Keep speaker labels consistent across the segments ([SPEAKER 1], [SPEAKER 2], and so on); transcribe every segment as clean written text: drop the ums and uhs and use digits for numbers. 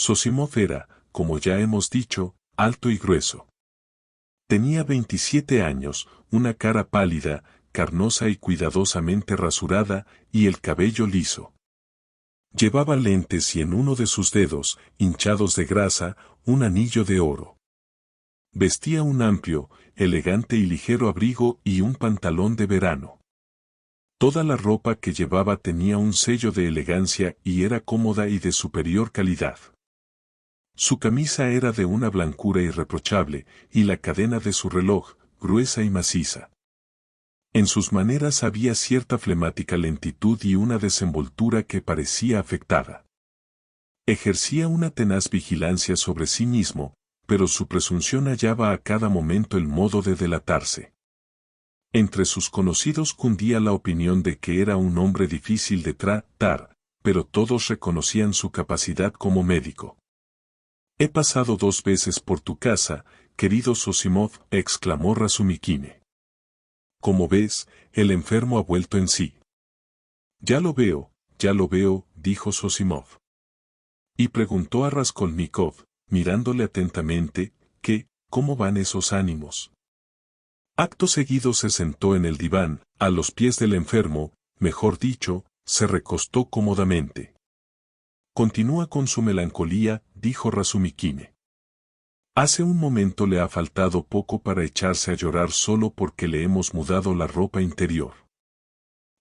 [SPEAKER 1] Zosimov era, como ya hemos dicho, alto y grueso. Tenía 27 años, una cara pálida, carnosa y cuidadosamente rasurada, y el cabello liso. Llevaba lentes y en uno de sus dedos, hinchados de grasa, un anillo de oro. Vestía un amplio, elegante y ligero abrigo y un pantalón de verano. Toda la ropa que llevaba tenía un sello de elegancia y era cómoda y de superior calidad. Su camisa era de una blancura irreprochable, y la cadena de su reloj, gruesa y maciza. En sus maneras había cierta flemática lentitud y una desenvoltura que parecía afectada. Ejercía una tenaz vigilancia sobre sí mismo, pero su presunción hallaba a cada momento el modo de delatarse. Entre sus conocidos cundía la opinión de que era un hombre difícil de tratar, pero todos reconocían su capacidad como médico. «He pasado 2 veces por tu casa, querido Zosimov», exclamó Razumikine. «Como ves, el enfermo ha vuelto en sí». ya lo veo», dijo Zosimov. Y preguntó a Raskolnikov, mirándole atentamente, ¿cómo van esos ánimos? Acto seguido se sentó en el diván, a los pies del enfermo, mejor dicho, se recostó cómodamente. «Continúa con su melancolía», dijo Razumikine. «Hace un momento le ha faltado poco para echarse a llorar solo porque le hemos mudado la ropa interior.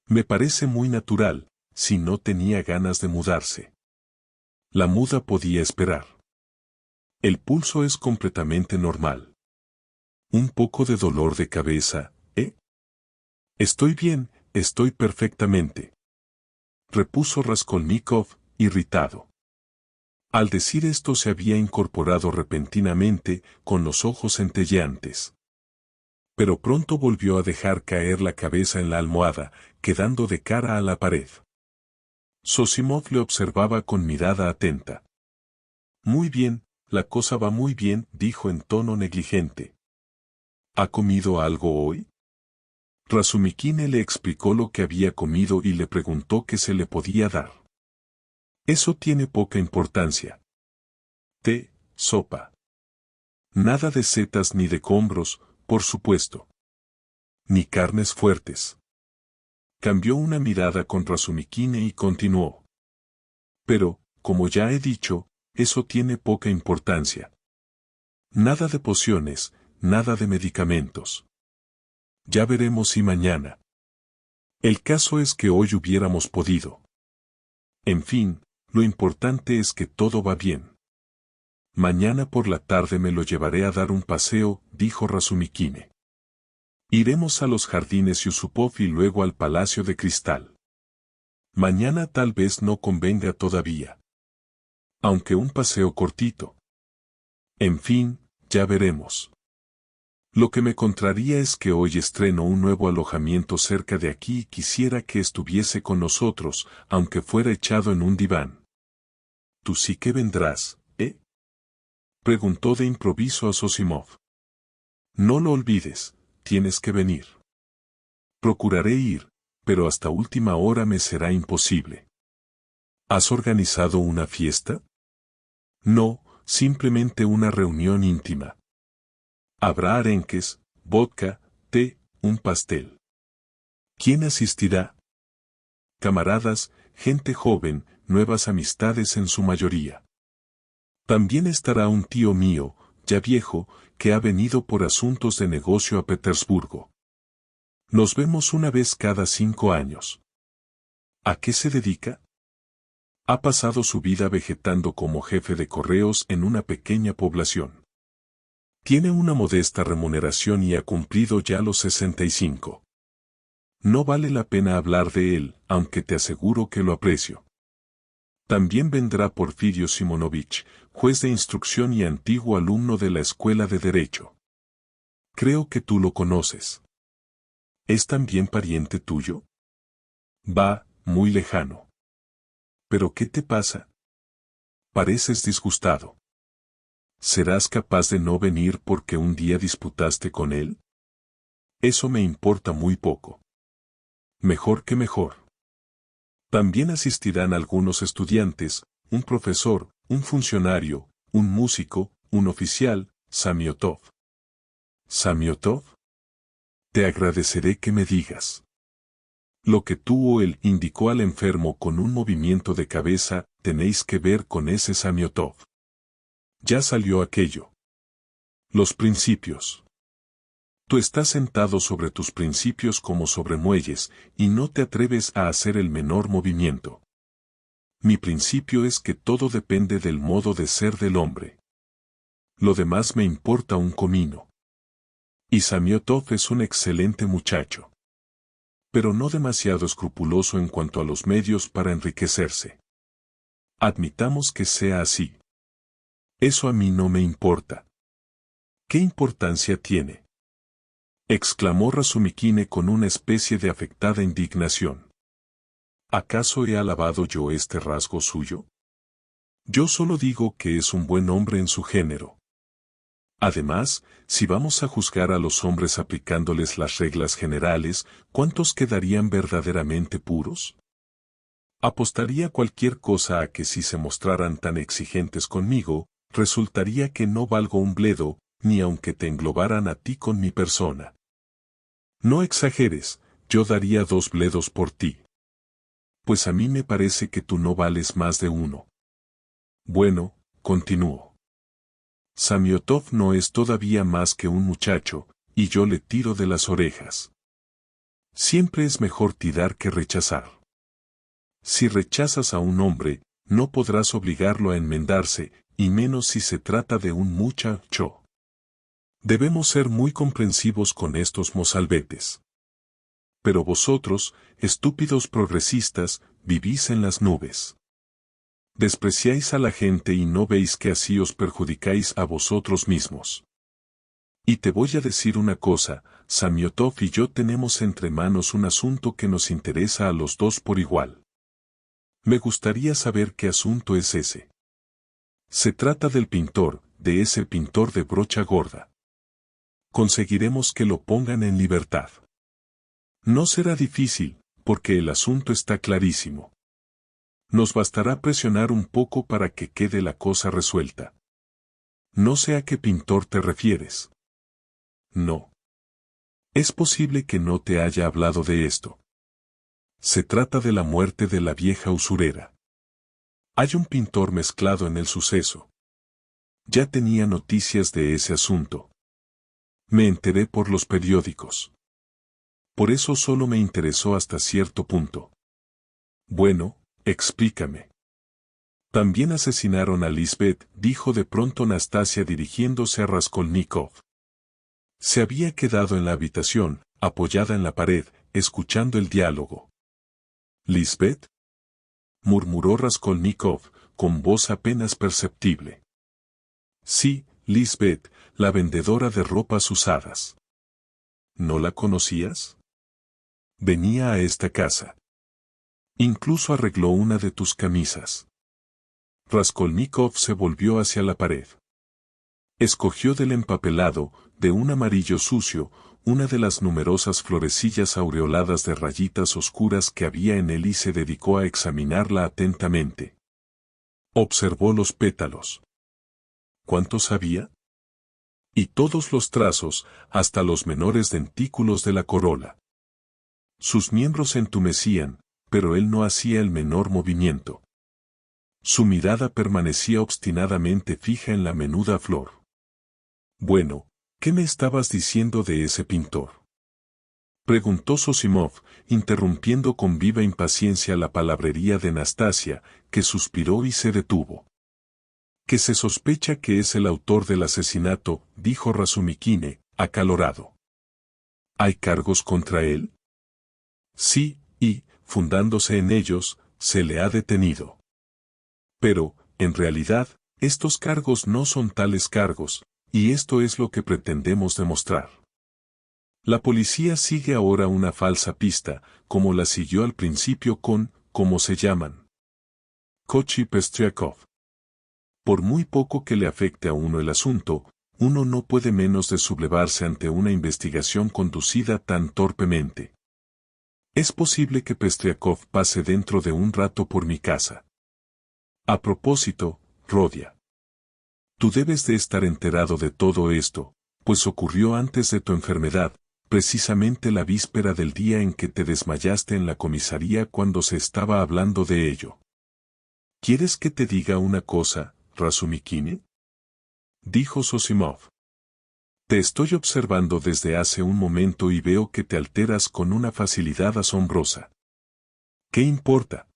[SPEAKER 1] Me parece muy natural, si no tenía ganas de mudarse. La muda podía esperar. El pulso es completamente normal. Un poco de dolor de cabeza, ¿eh? Estoy bien, estoy perfectamente», repuso Raskolnikov, irritado. Al decir esto se había incorporado repentinamente, con los ojos centelleantes. Pero pronto volvió a dejar caer la cabeza en la almohada, quedando de cara a la pared. Zosimov le observaba con mirada atenta. «Muy bien, la cosa va muy bien», dijo en tono negligente. «¿Ha comido algo hoy?» Razumikine le explicó lo que había comido y le preguntó qué se le podía dar. «Eso tiene poca importancia. Té, sopa. Nada de setas ni de combros, por supuesto. Ni carnes fuertes». Cambió una mirada con Razumikine y continuó. «Pero, como ya he dicho, eso tiene poca importancia. Nada de pociones, nada de medicamentos. Ya veremos si mañana. El caso es que hoy hubiéramos podido. En fin, lo importante es que todo va bien. Mañana por la tarde me lo llevaré a dar un paseo», dijo Razumikine. «Iremos a los jardines Yusupov y luego al Palacio de Cristal. Mañana tal vez no convenga todavía. Aunque un paseo cortito. En fin, ya veremos. Lo que me contraría es que hoy estreno un nuevo alojamiento cerca de aquí y quisiera que estuviese con nosotros, aunque fuera echado en un diván». «Tú sí que vendrás, ¿eh?», preguntó de improviso a Zosimov. «No lo olvides, tienes que venir». «Procuraré ir, pero hasta última hora me será imposible». «¿Has organizado una fiesta?» «No, simplemente una reunión íntima. Habrá arenques, vodka, té, un pastel». «¿Quién asistirá?» «Camaradas, gente joven, nuevas amistades en su mayoría. También estará un tío mío, ya viejo, que ha venido por asuntos de negocio a Petersburgo. Nos vemos una vez cada 5 años. ¿A qué se dedica? Ha pasado su vida vegetando como jefe de correos en una pequeña población. Tiene una modesta remuneración y ha cumplido ya los 65. No vale la pena hablar de él, aunque te aseguro que lo aprecio. También vendrá Porfirio Simonovich, juez de instrucción y antiguo alumno de la Escuela de Derecho. Creo que tú lo conoces. ¿Es también pariente tuyo? Va, muy lejano. ¿Pero qué te pasa? Pareces disgustado. ¿Serás capaz de no venir porque un día disputaste con él? Eso me importa muy poco. Mejor que mejor. También asistirán algunos estudiantes, un profesor, un funcionario, un músico, un oficial, Samiotov. ¿Samiotov? Te agradeceré que me digas. Lo que tú o él indicó al enfermo con un movimiento de cabeza, tenéis que ver con ese Samiotov. Ya salió aquello. Los principios. Tú estás sentado sobre tus principios como sobre muelles, y no te atreves a hacer el menor movimiento. Mi principio es que todo depende del modo de ser del hombre. Lo demás me importa un comino. Y Samiotov es un excelente muchacho. Pero no demasiado escrupuloso en cuanto a los medios para enriquecerse. Admitamos que sea así. Eso a mí no me importa. ¿Qué importancia tiene?, exclamó Razumikine con una especie de afectada indignación. ¿Acaso he alabado yo este rasgo suyo? Yo solo digo que es un buen hombre en su género. Además, si vamos a juzgar a los hombres aplicándoles las reglas generales, ¿cuántos quedarían verdaderamente puros? Apostaría cualquier cosa a que si se mostraran tan exigentes conmigo, resultaría que no valgo un bledo, ni aunque te englobaran a ti con mi persona. No exageres, yo daría 2 bledos por ti. Pues a mí me parece que tú no vales más de 1. Bueno, continuó. Samiotov no es todavía más que un muchacho, y yo le tiro de las orejas. Siempre es mejor tirar que rechazar. Si rechazas a un hombre, no podrás obligarlo a enmendarse, y menos si se trata de un muchacho. Debemos ser muy comprensivos con estos mozalbetes. Pero vosotros, estúpidos progresistas, vivís en las nubes. Despreciáis a la gente y no veis que así os perjudicáis a vosotros mismos. Y te voy a decir una cosa, Samiotov y yo tenemos entre manos un asunto que nos interesa a los dos por igual. Me gustaría saber qué asunto es ese. Se trata del pintor, de ese pintor de brocha gorda. Conseguiremos que lo pongan en libertad. No será difícil, porque el asunto está clarísimo. Nos bastará presionar un poco para que quede la cosa resuelta. No sé a qué pintor te refieres. No. Es posible que no te haya hablado de esto. Se trata de la muerte de la vieja usurera. Hay un pintor mezclado en el suceso. Ya tenía noticias de ese asunto. Me enteré por los periódicos. Por eso solo me interesó hasta cierto punto. Bueno, explícame. También asesinaron a Lisbeth, dijo de pronto Nastasia dirigiéndose a Raskolnikov. Se había quedado en la habitación, apoyada en la pared, escuchando el diálogo. ¿Lisbeth?, murmuró Raskolnikov, con voz apenas perceptible. Sí, Lisbeth, la vendedora de ropas usadas. ¿No la conocías? Venía a esta casa. Incluso arregló una de tus camisas. Raskolnikov se volvió hacia la pared. Escogió del empapelado, de un amarillo sucio, una de las numerosas florecillas aureoladas de rayitas oscuras que había en él y se dedicó a examinarla atentamente. Observó los pétalos. ¿Cuántos había? Y todos los trazos, hasta los menores dentículos de la corola. Sus miembros se entumecían, pero él no hacía el menor movimiento. Su mirada permanecía obstinadamente fija en la menuda flor. Bueno, ¿qué me estabas diciendo de ese pintor?, preguntó Zosimov, interrumpiendo con viva impaciencia la palabrería de Nastasia, que suspiró y se detuvo. Que se sospecha que es el autor del asesinato, dijo Razumikine, acalorado. ¿Hay cargos contra él? Sí, y, fundándose en ellos, se le ha detenido. Pero, en realidad, estos cargos no son tales cargos, y esto es lo que pretendemos demostrar. La policía sigue ahora una falsa pista, como la siguió al principio con, ¿cómo se llaman?, Koch y Pestriakov. Por muy poco que le afecte a uno el asunto, uno no puede menos de sublevarse ante una investigación conducida tan torpemente. Es posible que Pestriakov pase dentro de un rato por mi casa. A propósito, Rodia. Tú debes de estar enterado de todo esto, pues ocurrió antes de tu enfermedad, precisamente la víspera del día en que te desmayaste en la comisaría cuando se estaba hablando de ello. ¿Quieres que te diga una cosa, Razumikine? Dijo Zosimov. Te estoy observando desde hace un momento y veo que te alteras con una facilidad asombrosa. ¿Qué importa?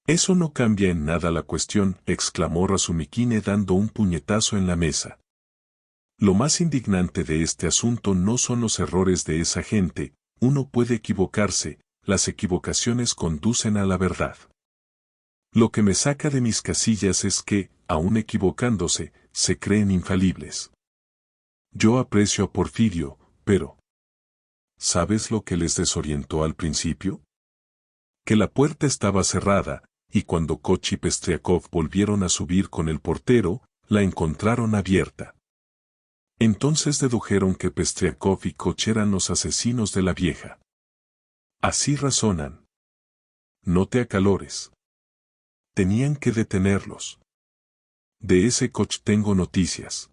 [SPEAKER 1] Eso no cambia en nada la cuestión, exclamó Razumikine dando un puñetazo en la mesa. Lo más indignante de este asunto no son los errores de esa gente, uno puede equivocarse, las equivocaciones conducen a la verdad. Lo que me saca de mis casillas es que, aun equivocándose, se creen infalibles. Yo aprecio a Porfirio, pero ¿sabes lo que les desorientó al principio? Que la puerta estaba cerrada, y cuando Koch y Pestriakov volvieron a subir con el portero, la encontraron abierta. Entonces dedujeron que Pestriakov y Koch eran los asesinos de la vieja. Así razonan. No te acalores. Tenían que detenerlos. De ese Koch tengo noticias.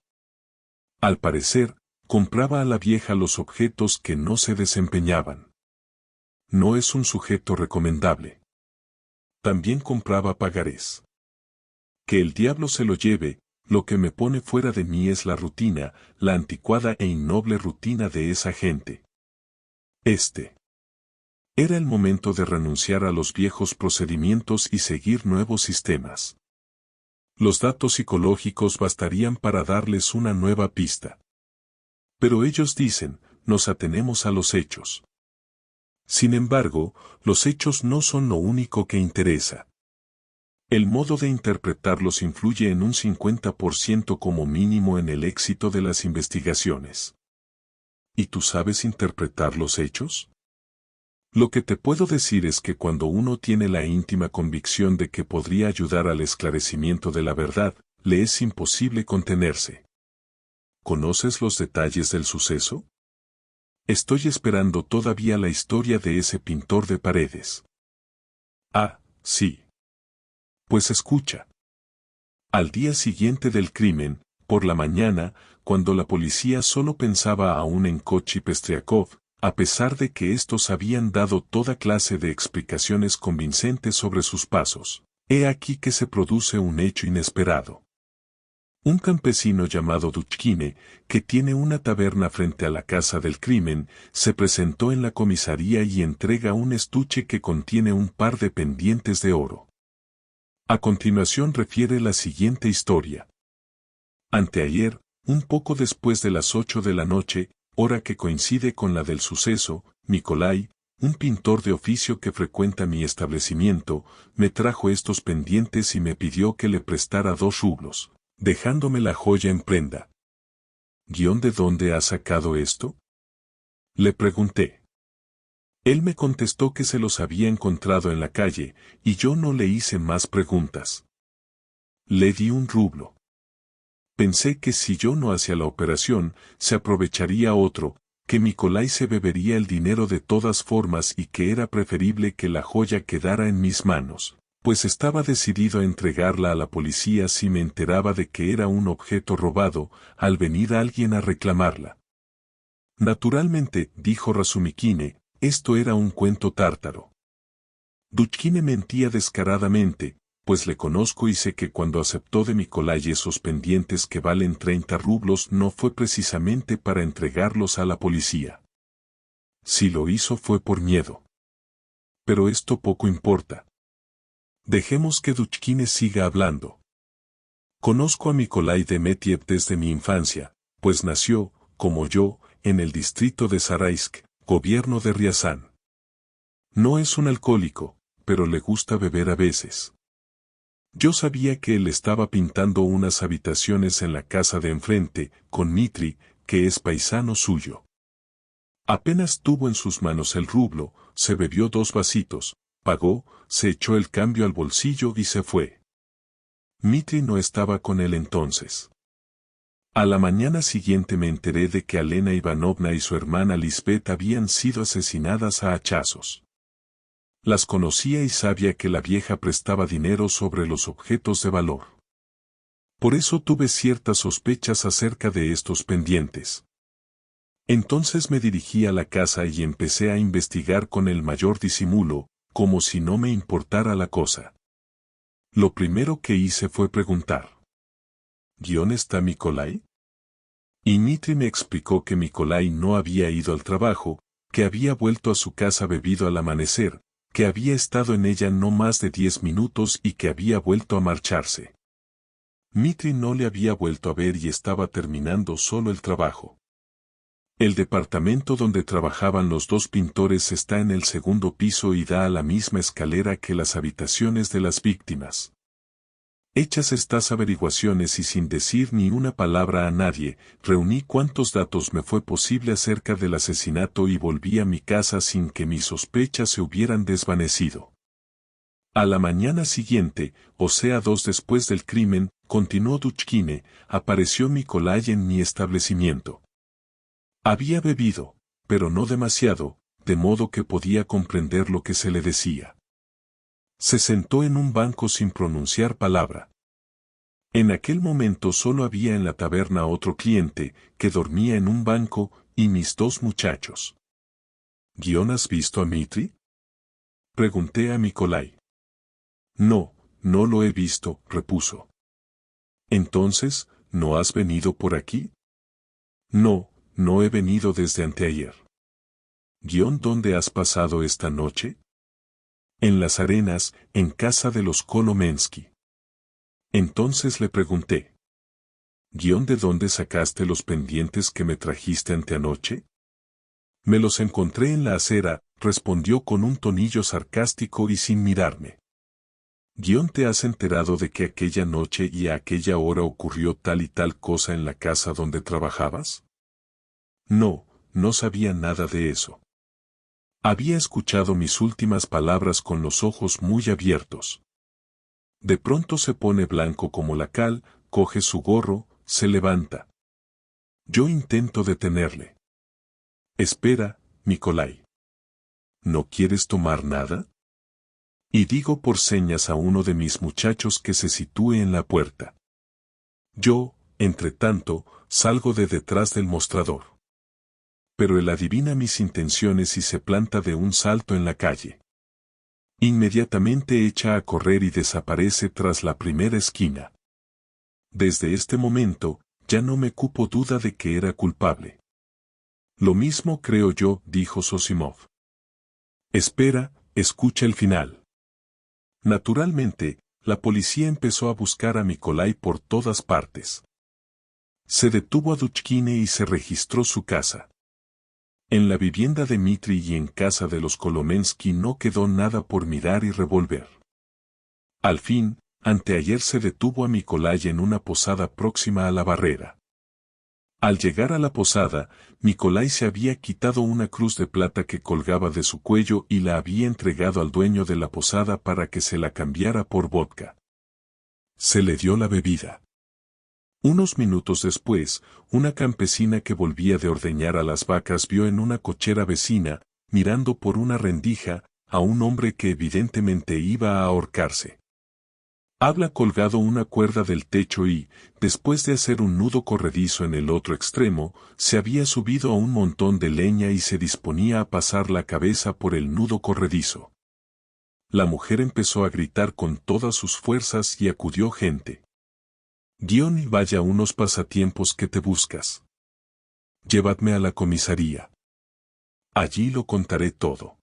[SPEAKER 1] Al parecer, compraba a la vieja los objetos que no se desempeñaban. No es un sujeto recomendable. También compraba pagarés. Que el diablo se lo lleve, lo que me pone fuera de mí es la rutina, la anticuada e innoble rutina de esa gente. Era el momento de renunciar a los viejos procedimientos y seguir nuevos sistemas. Los datos psicológicos bastarían para darles una nueva pista. Pero ellos dicen, nos atenemos a los hechos. Sin embargo, los hechos no son lo único que interesa. El modo de interpretarlos influye en un 50% como mínimo en el éxito de las investigaciones. ¿Y tú sabes interpretar los hechos? Lo que te puedo decir es que cuando uno tiene la íntima convicción de que podría ayudar al esclarecimiento de la verdad, le es imposible contenerse. ¿Conoces los detalles del suceso? Estoy esperando todavía la historia de ese pintor de paredes. Ah, sí. Pues escucha. Al día siguiente del crimen, por la mañana, cuando la policía solo pensaba aún en Koch y Pestriakov, a pesar de que estos habían dado toda clase de explicaciones convincentes sobre sus pasos, he aquí que se produce un hecho inesperado. Un campesino llamado Duchkine, que tiene una taberna frente a la casa del crimen, se presentó en la comisaría y entrega un estuche que contiene un par de pendientes de oro. A continuación refiere la siguiente historia. Anteayer, un poco después de las 8 de la noche, hora que coincide con la del suceso, Nikolai, un pintor de oficio que frecuenta mi establecimiento, me trajo estos pendientes y me pidió que le prestara 2 rublos, dejándome la joya en prenda. ¿De dónde ha sacado esto? Le pregunté. Él me contestó que se los había encontrado en la calle, y yo no le hice más preguntas. Le di 1 rublo. Pensé que si yo no hacía la operación, se aprovecharía otro, que Nikolai se bebería el dinero de todas formas y que era preferible que la joya quedara en mis manos, pues estaba decidido a entregarla a la policía si me enteraba de que era un objeto robado, al venir alguien a reclamarla. Naturalmente, dijo Razumikine, esto era un cuento tártaro. Duchkine mentía descaradamente, pues le conozco y sé que cuando aceptó de Nikolai esos pendientes que valen 30 rublos no fue precisamente para entregarlos a la policía. Si lo hizo fue por miedo. Pero esto poco importa. Dejemos que Duchkine siga hablando. Conozco a Nikolai Demetiev desde mi infancia, pues nació, como yo, en el distrito de Zaraisk, gobierno de Riazán. No es un alcohólico, pero le gusta beber a veces. Yo sabía que él estaba pintando unas habitaciones en la casa de enfrente, con Mitri, que es paisano suyo. Apenas tuvo en sus manos el rublo, se bebió 2 vasitos, pagó, se echó el cambio al bolsillo y se fue. Mitri no estaba con él entonces. A la mañana siguiente me enteré de que Alena Ivanovna y su hermana Lisbeth habían sido asesinadas a hachazos. Las conocía y sabía que la vieja prestaba dinero sobre los objetos de valor. Por eso tuve ciertas sospechas acerca de estos pendientes. Entonces me dirigí a la casa y empecé a investigar con el mayor disimulo, como si no me importara la cosa. Lo primero que hice fue preguntar: ¿Está Mikolai? Y Dmitri me explicó que Mikolai no había ido al trabajo, que había vuelto a su casa bebido al amanecer, que había estado en ella no más de 10 minutos y que había vuelto a marcharse. Dmitri no le había vuelto a ver y estaba terminando solo el trabajo. El departamento donde trabajaban los dos pintores está en el segundo piso y da a la misma escalera que las habitaciones de las víctimas. Hechas estas averiguaciones y sin decir ni una palabra a nadie, reuní cuantos datos me fue posible acerca del asesinato y volví a mi casa sin que mis sospechas se hubieran desvanecido. A la mañana siguiente, o sea 2 después del crimen, continuó Duchkine, apareció Mikolai en mi establecimiento. Había bebido, pero no demasiado, de modo que podía comprender lo que se le decía. Se sentó en un banco sin pronunciar palabra. En aquel momento solo había en la taberna otro cliente, que dormía en un banco, y mis 2 muchachos. ¿Has visto a Dmitri? Pregunté a Mikolai. No, no lo he visto, repuso. Entonces, ¿no has venido por aquí? No, no he venido desde anteayer. ¿Dónde has pasado esta noche? En las Arenas, en casa de los Kolomensky. Entonces le pregunté: ¿De dónde sacaste los pendientes que me trajiste anteanoche? Me los encontré en la acera, respondió con un tonillo sarcástico y sin mirarme. ¿Te has enterado de que aquella noche y a aquella hora ocurrió tal y tal cosa en la casa donde trabajabas? No, no sabía nada de eso. Había escuchado mis últimas palabras con los ojos muy abiertos. De pronto se pone blanco como la cal, coge su gorro, se levanta. Yo intento detenerle. Espera, Mikolai. ¿No quieres tomar nada? Y digo por señas a uno de mis muchachos que se sitúe en la puerta. Yo, entre tanto, salgo de detrás del mostrador. Pero él adivina mis intenciones y se planta de un salto en la calle. Inmediatamente echa a correr y desaparece tras la primera esquina. Desde este momento, ya no me cupo duda de que era culpable. Lo mismo creo yo, dijo Zosimov. Espera, escucha el final. Naturalmente, la policía empezó a buscar a Mikolai por todas partes. Se detuvo a Duchkine y se registró su casa. En la vivienda de Dmitri y en casa de los Kolomensky no quedó nada por mirar y revolver. Al fin, anteayer se detuvo a Mikolai en una posada próxima a la barrera. Al llegar a la posada, Mikolai se había quitado una cruz de plata que colgaba de su cuello y la había entregado al dueño de la posada para que se la cambiara por vodka. Se le dio la bebida. Unos minutos después, una campesina que volvía de ordeñar a las vacas vio en una cochera vecina, mirando por una rendija, a un hombre que evidentemente iba a ahorcarse. Habla colgado una cuerda del techo y, después de hacer un nudo corredizo en el otro extremo, se había subido a un montón de leña y se disponía a pasar la cabeza por el nudo corredizo. La mujer empezó a gritar con todas sus fuerzas y acudió gente. Vaya unos pasatiempos que te buscas. Llévadme a la comisaría. Allí lo contaré todo.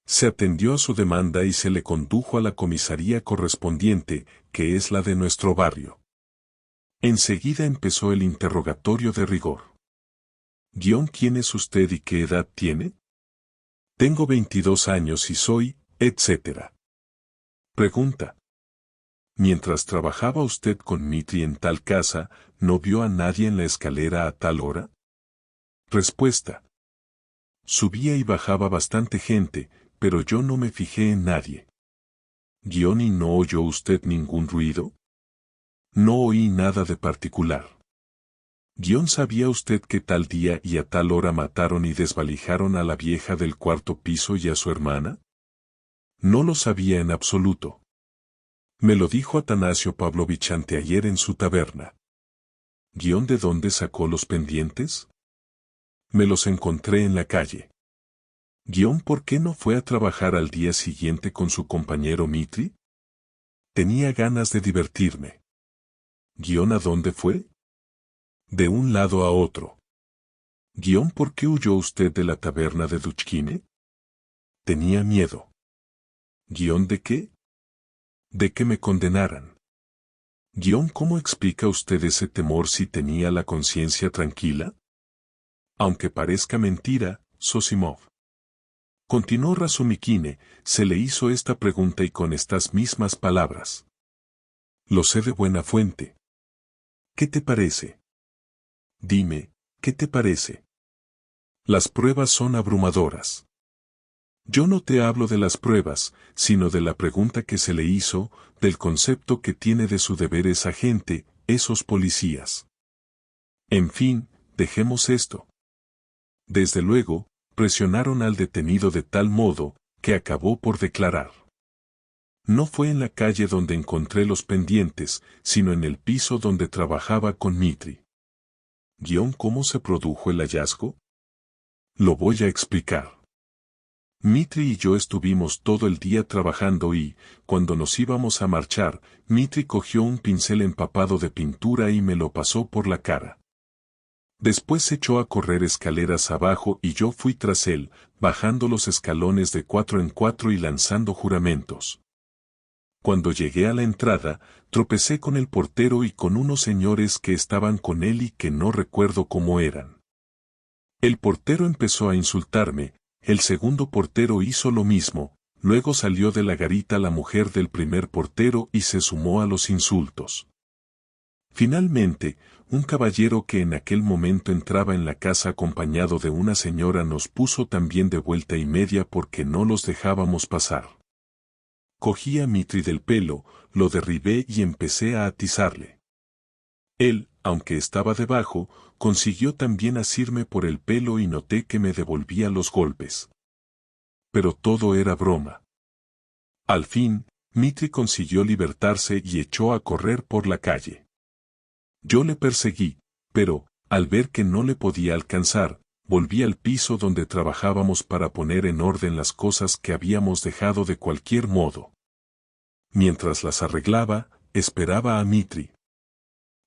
[SPEAKER 1] Se atendió a su demanda y se le condujo a la comisaría correspondiente, que es la de nuestro barrio. Enseguida empezó el interrogatorio de rigor. ¿Quién es usted y qué edad tiene? Tengo 22 años y soy, etc. Pregunta. Mientras trabajaba usted con Dmitri en tal casa, ¿no vio a nadie en la escalera a tal hora? Respuesta. Subía y bajaba bastante gente, pero yo no me fijé en nadie. ¿Y no oyó usted ningún ruido? No oí nada de particular. ¿Sabía usted que tal día y a tal hora mataron y desvalijaron a la vieja del 4º piso y a su hermana? No lo sabía en absoluto. Me lo dijo Atanasio Pavlovich anteayer en su taberna. ¿De dónde sacó los pendientes? Me los encontré en la calle. ¿Por qué no fue a trabajar al día siguiente con su compañero Mitri? Tenía ganas de divertirme. ¿A dónde fue? De un lado a otro. ¿Por qué huyó usted de la taberna de Duchkine? Tenía miedo. ¿De qué? De que me condenaran. ¿Cómo explica usted ese temor si tenía la conciencia tranquila? Aunque parezca mentira, Zosimov. Continuó Razumikine, se le hizo esta pregunta y con estas mismas palabras. Lo sé de buena fuente. ¿Qué te parece? Dime, ¿qué te parece? Las pruebas son abrumadoras. Yo no te hablo de las pruebas, sino de la pregunta que se le hizo, del concepto que tiene de su deber esa gente, esos policías. En fin, dejemos esto. Desde luego, presionaron al detenido de tal modo, que acabó por declarar. No fue en la calle donde encontré los pendientes, sino en el piso donde trabajaba con Mitri. ¿Cómo se produjo el hallazgo? Lo voy a explicar. Mitri y yo estuvimos todo el día trabajando y, cuando nos íbamos a marchar, Mitri cogió un pincel empapado de pintura y me lo pasó por la cara. Después se echó a correr escaleras abajo y yo fui tras él, bajando los escalones de 4 en 4 y lanzando juramentos. Cuando llegué a la entrada, tropecé con el portero y con unos señores que estaban con él y que no recuerdo cómo eran. El portero empezó a insultarme, el segundo portero hizo lo mismo, luego salió de la garita la mujer del primer portero y se sumó a los insultos. Finalmente, un caballero que en aquel momento entraba en la casa acompañado de una señora nos puso también de vuelta y media porque no los dejábamos pasar. Cogí a Mitri del pelo, lo derribé y empecé a atizarle. Él, aunque estaba debajo, consiguió también asirme por el pelo y noté que me devolvía los golpes. Pero todo era broma. Al fin, Mitri consiguió libertarse y echó a correr por la calle. Yo le perseguí, pero, al ver que no le podía alcanzar, volví al piso donde trabajábamos para poner en orden las cosas que habíamos dejado de cualquier modo. Mientras las arreglaba, esperaba a Mitri.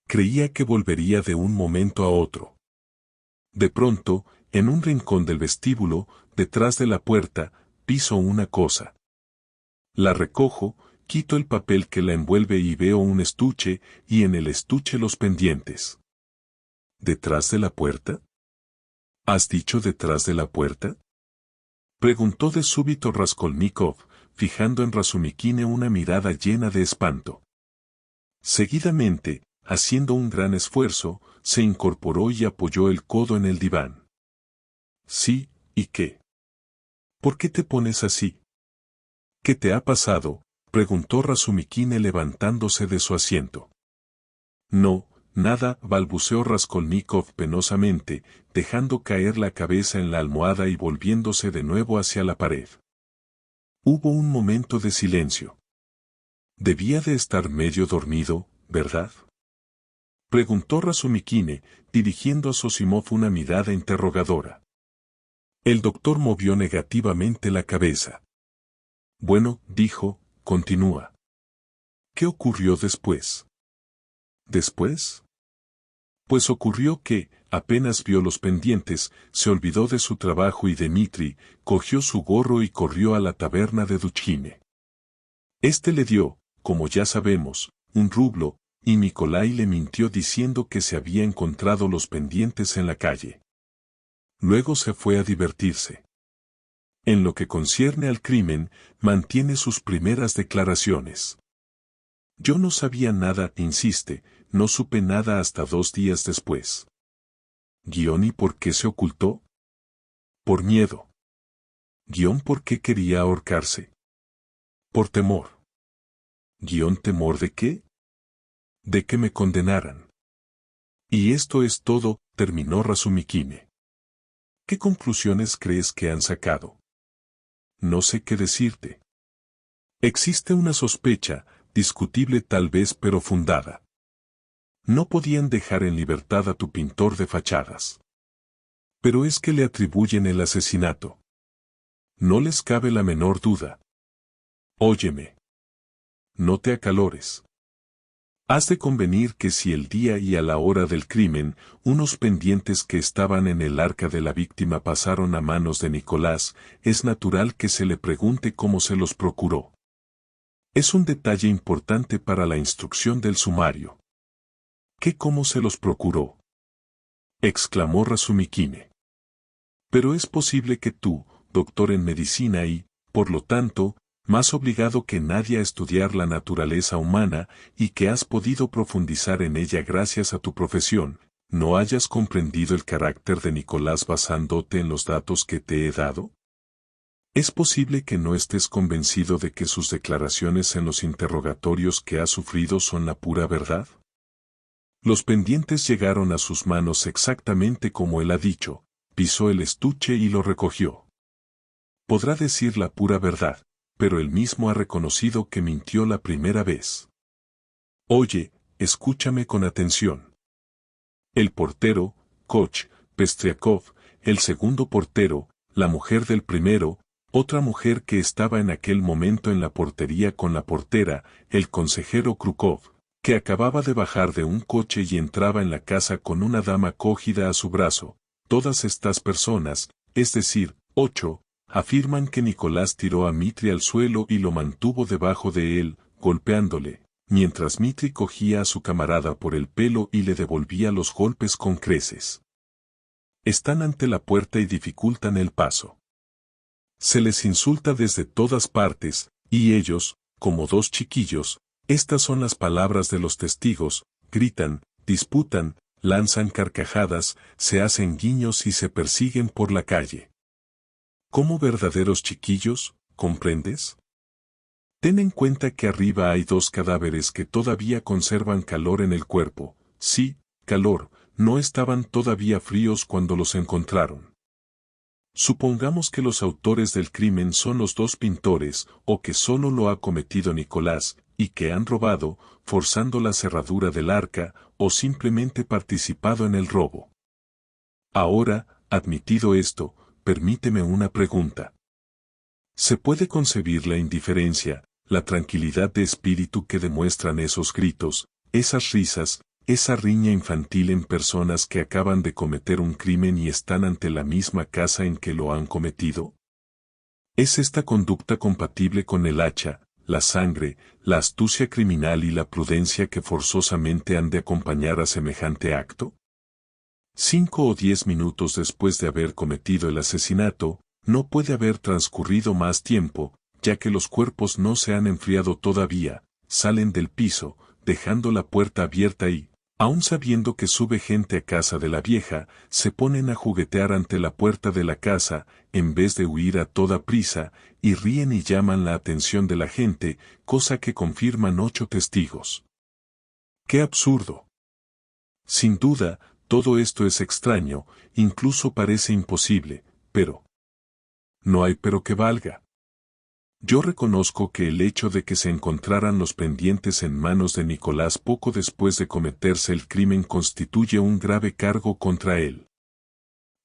[SPEAKER 1] Creía que volvería de un momento a otro. De pronto, en un rincón del vestíbulo, detrás de la puerta, piso una cosa. La recojo, quito el papel que la envuelve y veo un estuche, y en el estuche los pendientes. ¿Detrás de la puerta? ¿Has dicho detrás de la puerta? Preguntó de súbito Raskolnikov, fijando en Razumikine una mirada llena de espanto. Seguidamente, haciendo un gran esfuerzo, se incorporó y apoyó el codo en el diván. Sí, ¿y qué? ¿Por qué te pones así? ¿Qué te ha pasado? Preguntó Razumikine levantándose de su asiento. No, nada, balbuceó Raskolnikov penosamente, dejando caer la cabeza en la almohada y volviéndose de nuevo hacia la pared. Hubo un momento de silencio. Debía de estar medio dormido, ¿verdad? Preguntó Razumikine, dirigiendo a Zosimov una mirada interrogadora. El doctor movió negativamente la cabeza. Bueno, dijo, continúa. ¿Qué ocurrió después? ¿Después? Pues ocurrió que, apenas vio los pendientes, se olvidó de su trabajo y de Mitri, cogió su gorro y corrió a la taberna de Duchkine. Este le dio, como ya sabemos, un rublo, y Nikolai le mintió diciendo que se había encontrado los pendientes en la calle. Luego se fue a divertirse. En lo que concierne al crimen, mantiene sus primeras declaraciones. Yo no sabía nada, insiste, no supe nada hasta 2 días después. ¿Y por qué se ocultó? Por miedo. ¿Por qué quería ahorcarse? Por temor. ¿Temor de qué? De que me condenaran. Y esto es todo, terminó Razumikine. ¿Qué conclusiones crees que han sacado? No sé qué decirte. Existe una sospecha, discutible tal vez pero fundada. No podían dejar en libertad a tu pintor de fachadas. Pero es que le atribuyen el asesinato. No les cabe la menor duda. Óyeme. No te acalores. Has de convenir que si el día y a la hora del crimen, unos pendientes que estaban en el arca de la víctima pasaron a manos de Nicolás, es natural que se le pregunte cómo se los procuró. Es un detalle importante para la instrucción del sumario. ¿Qué cómo se los procuró? Exclamó Razumikine. Pero es posible que tú, doctor en medicina y, por lo tanto, más obligado que nadie a estudiar la naturaleza humana y que has podido profundizar en ella gracias a tu profesión, ¿no hayas comprendido el carácter de Nicolás basándote en los datos que te he dado? ¿Es posible que no estés convencido de que sus declaraciones en los interrogatorios que ha sufrido son la pura verdad? Los pendientes llegaron a sus manos exactamente como él ha dicho, pisó el estuche y lo recogió. Podrá decir la pura verdad, pero él mismo ha reconocido que mintió la primera vez. Oye, escúchame con atención. El portero, Koch, Pestriakov, el segundo portero, la mujer del primero, otra mujer que estaba en aquel momento en la portería con la portera, el consejero Krukov, que acababa de bajar de un coche y entraba en la casa con una dama cogida a su brazo, todas estas personas, es decir, 8, afirman que Nicolás tiró a Mitri al suelo y lo mantuvo debajo de él, golpeándole, mientras Mitri cogía a su camarada por el pelo y le devolvía los golpes con creces. Están ante la puerta y dificultan el paso. Se les insulta desde todas partes, y ellos, como dos chiquillos, estas son las palabras de los testigos, gritan, disputan, lanzan carcajadas, se hacen guiños y se persiguen por la calle. Como verdaderos chiquillos, ¿comprendes? Ten en cuenta que arriba hay 2 cadáveres que todavía conservan calor en el cuerpo, sí, calor, no estaban todavía fríos cuando los encontraron. Supongamos que los autores del crimen son los 2 pintores, o que solo lo ha cometido Nicolás, y que han robado, forzando la cerradura del arca, o simplemente participado en el robo. Ahora, admitido esto, permíteme una pregunta. ¿Se puede concebir la indiferencia, la tranquilidad de espíritu que demuestran esos gritos, esas risas, esa riña infantil en personas que acaban de cometer un crimen y están ante la misma casa en que lo han cometido? ¿Es esta conducta compatible con el hacha, la sangre, la astucia criminal y la prudencia que forzosamente han de acompañar a semejante acto? 5 o 10 minutos después de haber cometido el asesinato, no puede haber transcurrido más tiempo, ya que los cuerpos no se han enfriado todavía, salen del piso, dejando la puerta abierta y, aun sabiendo que sube gente a casa de la vieja, se ponen a juguetear ante la puerta de la casa, en vez de huir a toda prisa, y ríen y llaman la atención de la gente, cosa que confirman 8 testigos. ¡Qué absurdo! Sin duda, todo esto es extraño, incluso parece imposible, pero no hay pero que valga. Yo reconozco que el hecho de que se encontraran los pendientes en manos de Nicolás poco después de cometerse el crimen constituye un grave cargo contra él.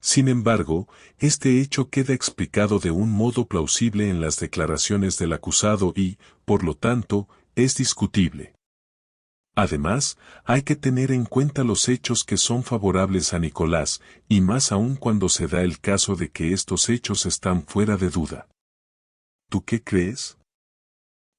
[SPEAKER 1] Sin embargo, este hecho queda explicado de un modo plausible en las declaraciones del acusado y, por lo tanto, es discutible. Además, hay que tener en cuenta los hechos que son favorables a Nicolás, y más aún cuando se da el caso de que estos hechos están fuera de duda. ¿Tú qué crees?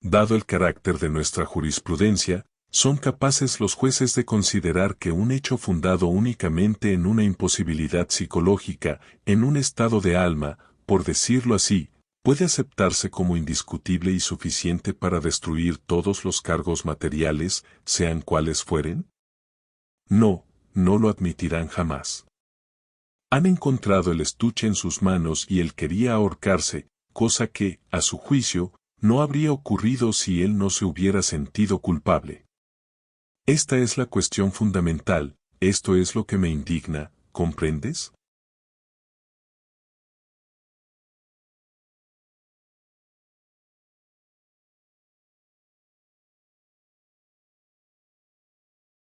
[SPEAKER 1] Dado el carácter de nuestra jurisprudencia, son capaces los jueces de considerar que un hecho fundado únicamente en una imposibilidad psicológica, en un estado de alma, por decirlo así, puede aceptarse como indiscutible y suficiente para destruir todos los cargos materiales, sean cuales fueren? No, no lo admitirán jamás. Han encontrado el estuche en sus manos y él quería ahorcarse, cosa que, a su juicio, no habría ocurrido si él no se hubiera sentido culpable. Esta es la cuestión fundamental, esto es lo que me indigna, ¿comprendes?